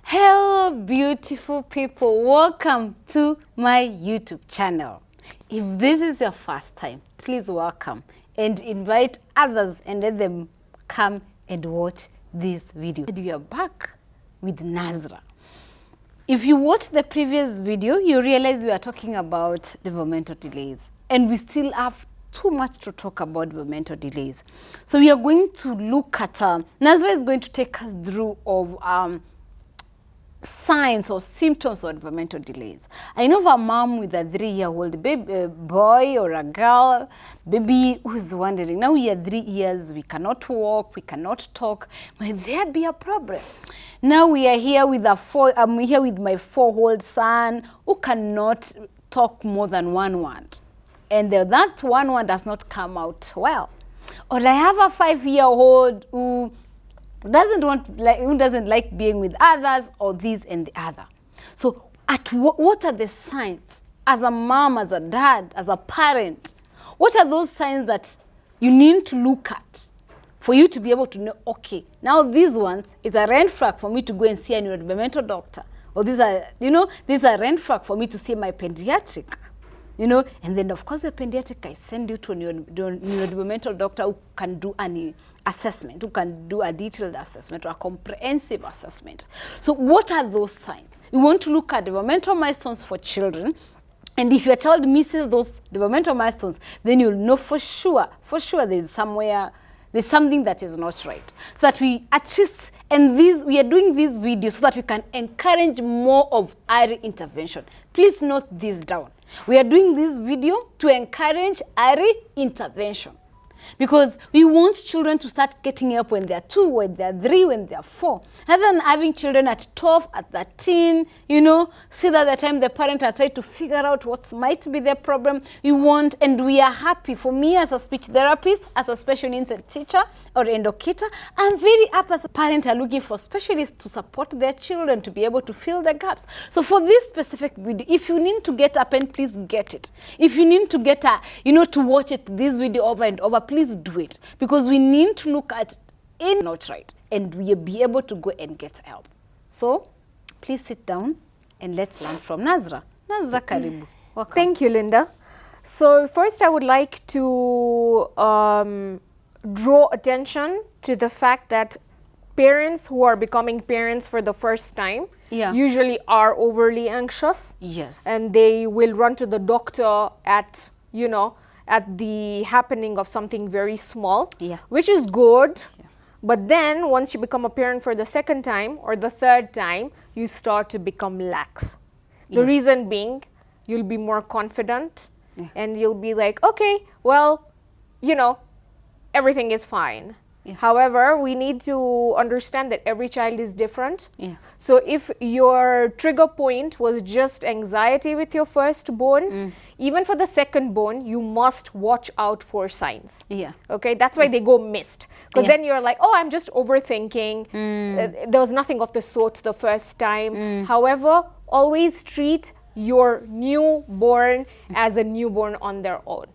Hello beautiful people, welcome to my YouTube channel. If this is your first time, please welcome and invite others and let them come and watch this video. We are back with Nazra. If you watched the previous video, you realize we are talking about developmental delays, and we still have too much to talk about developmental delays. So we are going to look at, Nazra is going to take us through of signs or symptoms of developmental delays. I know of a mom with a 3-year-old baby, boy or a girl, baby who's wondering, now we are 3 years, we cannot walk, we cannot talk, might there be a problem? Now we are here with I'm here with my 4-year-old son who cannot talk more than one word. And that one word does not come out well. Or I have a 5-year-old who doesn't like being with others, or this and the other. So what are the signs as a mom, as a dad, as a parent? What are those signs that you need to look at for you to be able to know, okay, now these ones is a red flag for me to go and see a neurodevelopmental doctor, or these are a red flag for me to see my pediatric. And then of course, a pediatric, I send you to a neurodevelopmental doctor who can do an assessment, who can do a detailed assessment or a comprehensive assessment. So what are those signs? We want to look at developmental milestones for children. And if your child misses those developmental milestones, then you'll know for sure there's something that is not right. So that we at least, we are doing this video so that we can encourage more of early intervention. Please note this down. We are doing this video to encourage early intervention, because we want children to start getting help when they're 2, when they're 3, when they're 4. Rather than having children at 12, at 13, see that the time the parent are trying to figure out what might be their problem. We want, and we are happy. For me as a speech therapist, as a special needs teacher or educator, I'm very happy as a parent are looking for specialists to support their children to be able to fill the gaps. So for this specific video, if you need to get a pen, please get it. If you need to get to watch this video over and over, please do it, because we need to look at it not right, and we'll be able to go and get help. So please sit down and let's learn from Nazra. Nazra, karibu. Welcome. Thank you, Linda. So first I would like to draw attention to the fact that parents who are becoming parents for the first time usually are overly anxious. Yes. And they will run to the doctor at the happening of something very small, which is good. Yeah. But then once you become a parent for the second time or the third time, you start to become lax. The reason being, you'll be more confident and you'll be like, okay, well, everything is fine. Yeah. However, we need to understand that every child is different. Yeah. So if your trigger point was just anxiety with your firstborn, even for the secondborn, you must watch out for signs. Yeah. Okay, that's why they go missed. Because then you're like, oh, I'm just overthinking. There was nothing of the sort the first time. However, always treat your newborn as a newborn on their own.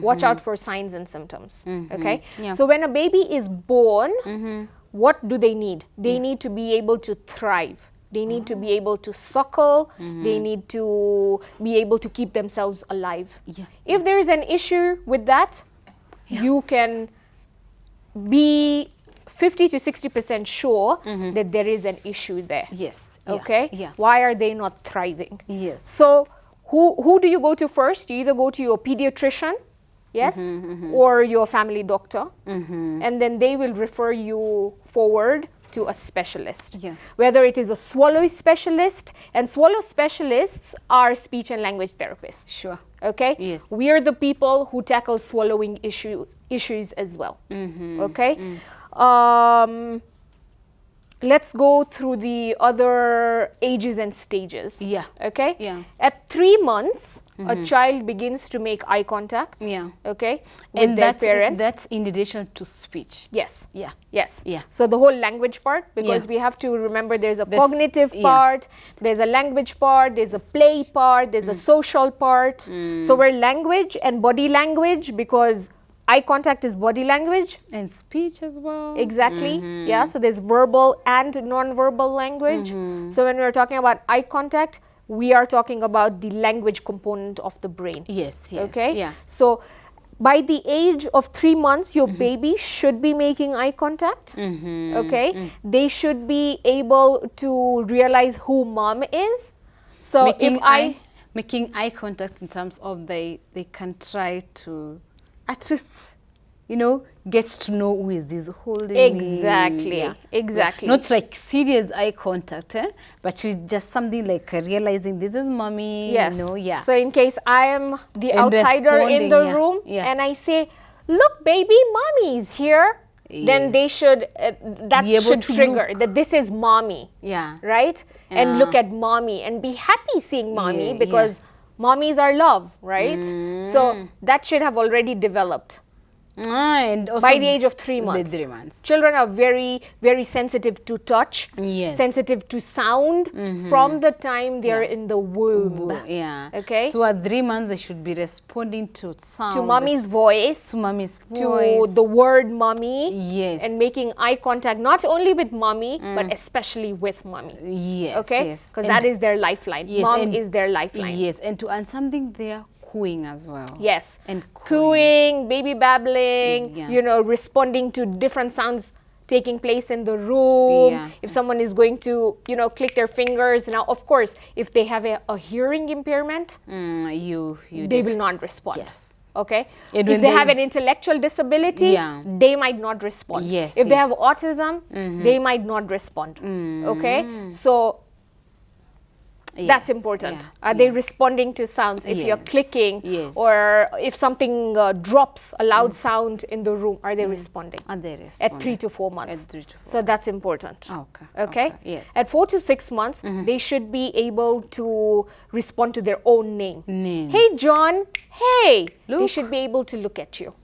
Watch out for signs and symptoms. Okay? Yeah. So when a baby is born, what do they need? They need to be able to thrive. They need to be able to suckle. They need to be able to keep themselves alive. Yeah. If there is an issue with that, you can be 50 to 60% sure that there is an issue there. Yes. Okay? Yeah. Why are they not thriving? Yes. So who do you go to first? You either go to your pediatrician, or your family doctor, and then they will refer you forward to a specialist. Yeah. Whether it is a swallow specialist, and swallow specialists are speech and language therapists. Sure. Okay? Yes. We are the people who tackle swallowing issues as well. Okay? Let's go through the other ages and stages. Yeah. Okay? Yeah. At 3 months, a child begins to make eye contact. Yeah. Okay? With their parents. That's in addition to speech. Yes. Yeah. Yes. Yeah. So the whole language part, because we have to remember there's a cognitive part, there's a language part, there's a play part, there's a social part. So we're language and body language, because eye contact is body language. And speech as well. Exactly. Yeah, so there's verbal and non-verbal language. So when we're talking about eye contact, we are talking about the language component of the brain. Yes. Okay? Yeah. So by the age of 3 months, your baby should be making eye contact. Okay? They should be able to realize who mom is. So making eye contact in terms of they can try to at least, you know, get to know who is this holding exactly. me. Exactly. Not like serious eye contact, but you just something like realizing this is mommy. Yes. You know, yeah. So in case I am the And outsider in the room and I say, look, baby, mommy is here. Then they should, that should trigger that this is mommy. Yeah. Right? And look at mommy and be happy seeing mommy because mommies are love, right? So that should have already developed. And also by the age of 3 months. 3 months. Children are very, very sensitive to touch, sensitive to sound from the time they are in the womb. Okay? So at 3 months, they should be responding to sound. To mommy's voice. To mommy's voice. To the word mommy. Yes. And making eye contact, not only with mommy, but especially with mommy. Yes. Okay? Because that is their lifeline. Yes, Mom is their lifeline. Yes. And to add something there, cooing as well. Yes. And cooing, baby babbling, you know, responding to different sounds taking place in the room. If someone is going to, you know, click their fingers. Now, of course, if they have a hearing impairment, they will not respond. Yes. Okay? If they have an intellectual disability, they might not respond. Yes. If they have autism, they might not respond. Okay? So that's important. Are they responding to sounds? If you're clicking or if something drops a loud sound in the room, are they responding? Are they responding? At 3 to 4 months. At 3 to 4. So that's important. Okay. Yes. At 4 to 6 months, they should be able to respond to their own name. Names. Hey, John. Hey. Look. They should be able to look at you.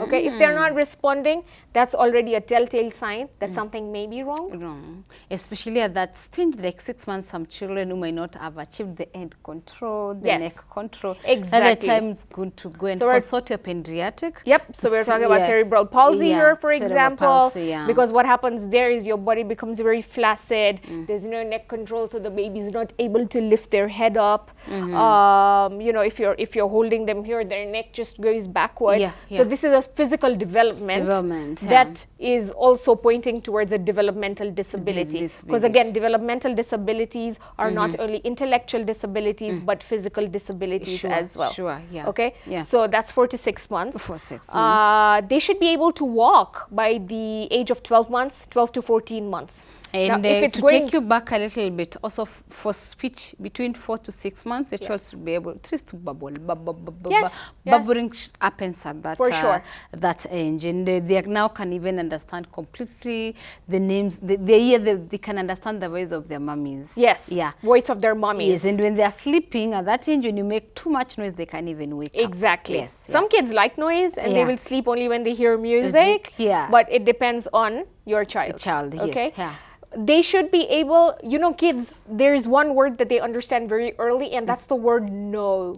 Okay, if they're not responding, that's already a telltale sign that something may be wrong. Especially at that stage, like 6 months, some children who might not have achieved the end control, the neck control. Exactly. At the time, it's good to go and consult your pediatric. Yep, so we're talking about cerebral palsy here, for example. Palsy, because what happens there is your body becomes very flaccid. There's no neck control, so the baby's not able to lift their head up. You know, if you're holding them here, their neck just goes backwards. So this is a physical development that is also pointing towards a developmental disability. Because again, developmental disabilities are not only intellectual disabilities, but physical disabilities as well. Okay? So that's 4 to 6 months. 4 to 6 months. They should be able to walk by the age of 12 months, 12 to 14 months. And now, if it's to take you back a little bit, also for speech between 4 to 6 months, the child should be able to bubble. Bubbling happens at that that age, and they now can even understand completely the names. They can understand the voice of their mummies. Voice of their mummies. Yes, and when they are sleeping at that age, when you make too much noise, they can't even wake up. Exactly. Some kids like noise, and they will sleep only when they hear music. But it depends on your child. Okay. They should be able, you know, kids, there's one word that they understand very early, and that's the word no.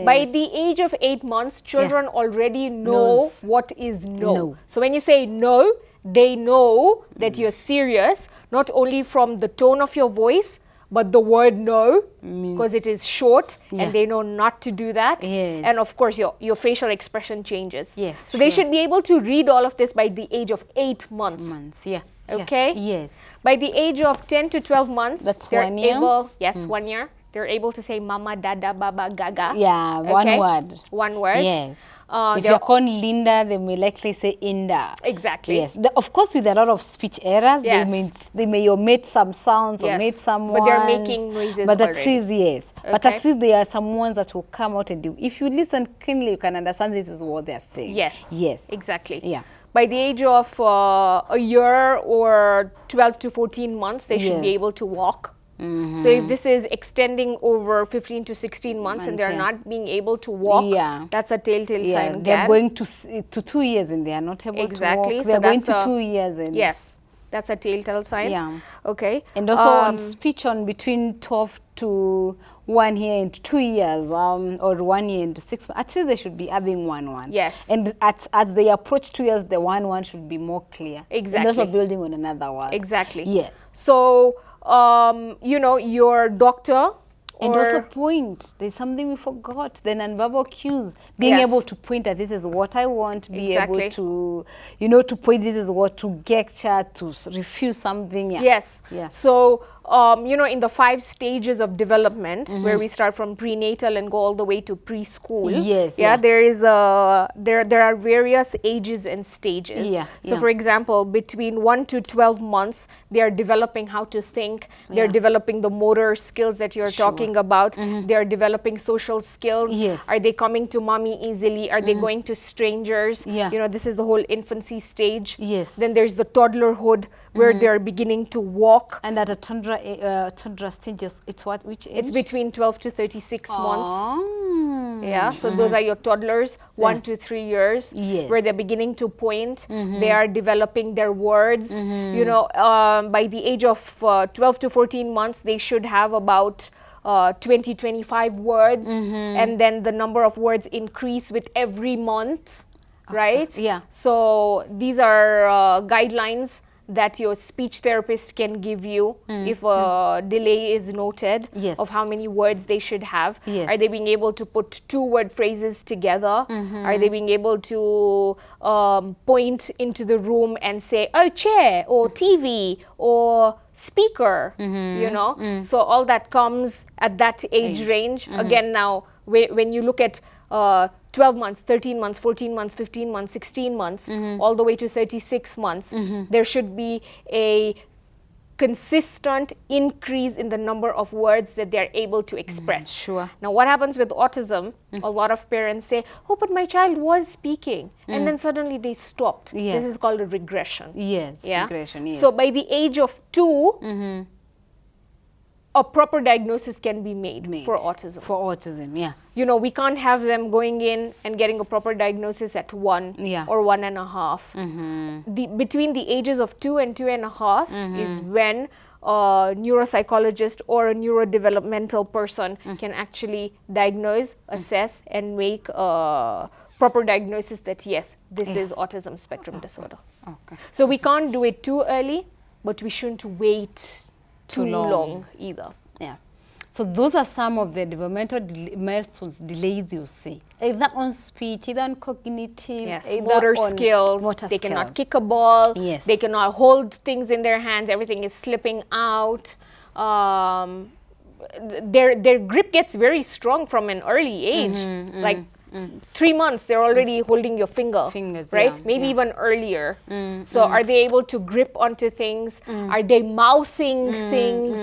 By the age of 8 months, children already know what is no. So when you say no, they know that you're serious, not only from the tone of your voice, but the word no, because it is short, and they know not to do that. And of course, your facial expression changes. So they should be able to read all of this by the age of 8 months. Okay? By the age of 10 to 12 months, that's 1 year. 1 year. They're able to say mama, dada, baba, gaga. One word. One word. If you're called Linda, they may likely say Inda. Exactly. Of course, with a lot of speech errors, they may omit some sounds, omit some ones. But they're making noises But already. at least, But at least there are some ones that will come out and do. If you listen keenly, you can understand this is what they're saying. Exactly. By the age of a year or 12 to 14 months, they should be able to walk. So if this is extending over 15 to 16 months and they're not being able to walk, that's a telltale sign. They're going to 2 years and they are not able to walk. They're going to 2 years. And That's a telltale sign. Yeah. Okay. And also on speech on between 12 to 1 year and 2 years, or 1 year and 6 months. At least they should be having 1. Yes. And as they approach 2 years, the 1 should be more clear. Exactly. And also building on another one. Exactly. Yes. So, you know, your doctor. And also point. There's something we forgot. The nonverbal cues. Being able to point at this is what I want. Be able to, you know, to point this is what, to gesture, to refuse something. Yeah. Yes. Yeah. So, you know, in the 5 stages of development, where we start from prenatal and go all the way to preschool. Yes. Yeah. There is there are various ages and stages. Yeah. So, for example, between 1 to 12 months, they are developing how to think. They're developing the motor skills that you're talking about. They are developing social skills. Yes. Are they coming to mommy easily? Are they going to strangers? Yeah. You know, this is the whole infancy stage. Yes. Then there's the toddlerhood, where they're beginning to walk. And at a tundra stages, it's what, which age? It's between 12 to 36 months. Yeah, so Mm-hmm. those are your toddlers, 1 to 3 years, Yes. where they're beginning to point. They are developing their words. You know, by the age of 12 to 14 months, they should have about 20, 25 words. And then the number of words increase with every month, right? Yeah. So these are guidelines that your speech therapist can give you if a delay is noted, Yes. of how many words they should have. Yes. Are they being able to put 2-word phrases together? Are they being able to point into the room and say, oh, chair, or TV, or speaker, you know? So all that comes at that age range. Again, now, when you look at 12 months, 13 months, 14 months, 15 months, 16 months, all the way to 36 months, there should be a consistent increase in the number of words that they're able to express. Sure. Now, what happens with autism, a lot of parents say, oh, but my child was speaking, and then suddenly they stopped. Yes. This is called a regression. Yes, Yeah? regression, yes. So by the age of 2, a proper diagnosis can be made for autism. For autism, yeah. You know, we can't have them going in and getting a proper diagnosis at 1 or 1.5. Between the ages of 2 and 2.5 is when a neuropsychologist or a neurodevelopmental person can actually diagnose, assess, and make a proper diagnosis that, yes, this is autism spectrum disorder. Okay. So we can't do it too early, but we shouldn't wait too long either. Yeah. So those are some of the developmental milestones, delays you see. Either on speech, either on cognitive, either motor on skills. motor They skill. cannot kick a ball. Yes. They cannot hold things in their hands. Everything is slipping out. Their grip gets very strong from an early age. Like 3 months, they're already holding your fingers, right? Maybe even earlier. So are they able to grip onto things? Are they mouthing things?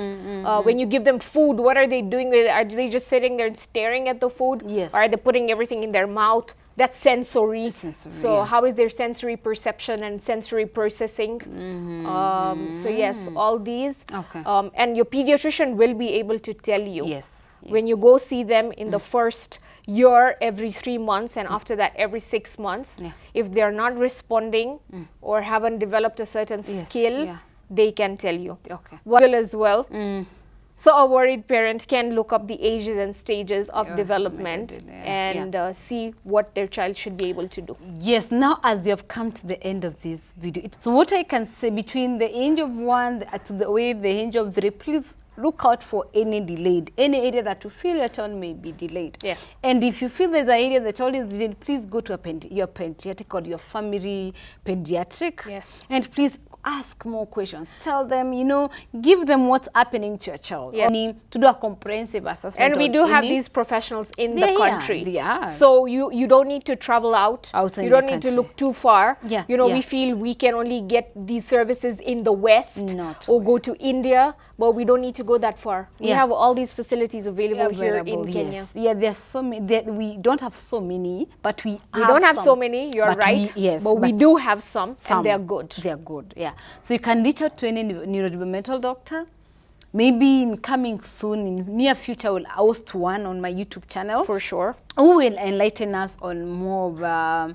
When you give them food, what are they doing with it? Are they just sitting there and staring at the food? Yes. Or are they putting everything in their mouth? That's sensory. So how is their sensory perception and sensory processing? So yes, all these. Okay. And your pediatrician will be able to tell you. Yes. When you go see them in the first year, every 3 months, and after that every 6 months, if they're not responding or haven't developed a certain skill, they can tell you. Okay. Well as well. So a worried parent can look up the ages and stages of development and see what their child should be able to do. Yes, now as you have come to the end of this video, so what I can say, between the age of 1 to the age of 3, please look out for any delayed, any area that you feel your child may be delayed. Yes. And if you feel there's an area the child is delayed, please go to your pediatric or your family pediatric. Yes. And please ask more questions. Tell them, you know, give them what's happening to your child. Yes. To do a comprehensive assessment. And we do have these professionals in the country. They are. So you don't need to travel out. Outside you don't the need to country. look too far. Yeah, You know, yeah. we feel we can only get these services in the West or go to India, but we don't need to go that far. We have all these facilities available here in Kenya. Yes. Yeah, there's so many. We don't have so many, but we don't have some. so many, you're But right. But we do have some, and they're good. They're good, yeah. So you can reach out to any neurodevelopmental doctor. Maybe in coming soon, in near future, we'll host one on my YouTube channel. For sure. Who will enlighten us on more of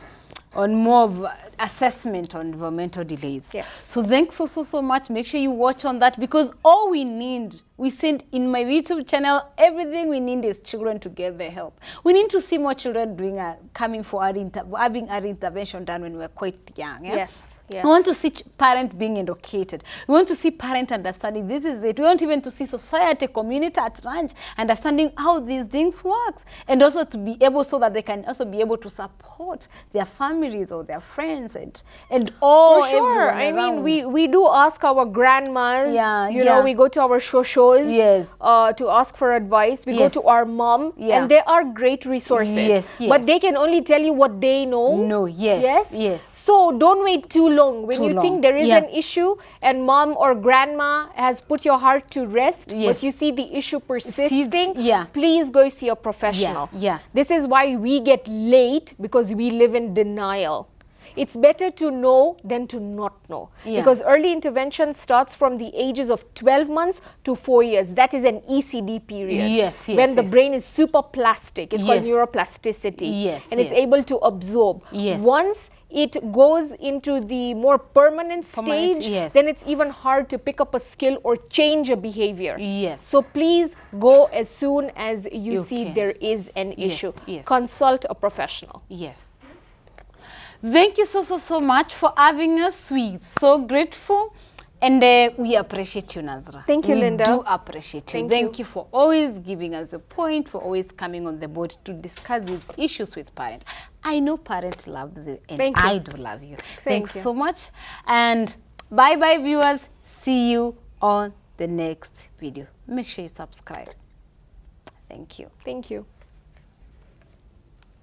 on more of assessment on developmental delays. Yes. So thanks so much. Make sure you watch on that, because all we need, we send in my YouTube channel, everything we need is children to get the help. We need to see more children doing coming for having early intervention done when we're quite young. Yeah? Yes. Yes. We want to see parent being educated. We want to see parent understanding this is it. We want even to see society, community at large understanding how these things works, and also to be able so that they can also be able to support their families or their friends and all. For sure. I mean, we do ask our grandmas. Yeah, you know, we go to our shows. Yes. To ask for advice. We go to our mom. Yeah. And they are great resources. Yes. But they can only tell you what they know. No. Yes. So don't wait too long. When you think there is an issue and mom or grandma has put your heart to rest, but you see the issue persisting, please go see a professional. This is why we get late, because we live in denial. It's better to know than to not know. Because early intervention starts from the ages of 12 months to 4 years. That is an ECD period. When the brain is super plastic. It's called neuroplasticity. And it's able to absorb. Once it goes into the more permanent stage, then it's even hard to pick up a skill or change a behavior. So please go as soon as you see there is an issue. Consult a professional. Thank you so much for having us. We're so grateful. And we appreciate you, Nazra. Thank you, Linda. We do appreciate you. Thank you for always giving us a point, for always coming on the board to discuss these issues with parents. I know parent loves you, and I do love you. Thanks so much. And bye-bye, viewers. See you on the next video. Make sure you subscribe. Thank you. Thank you.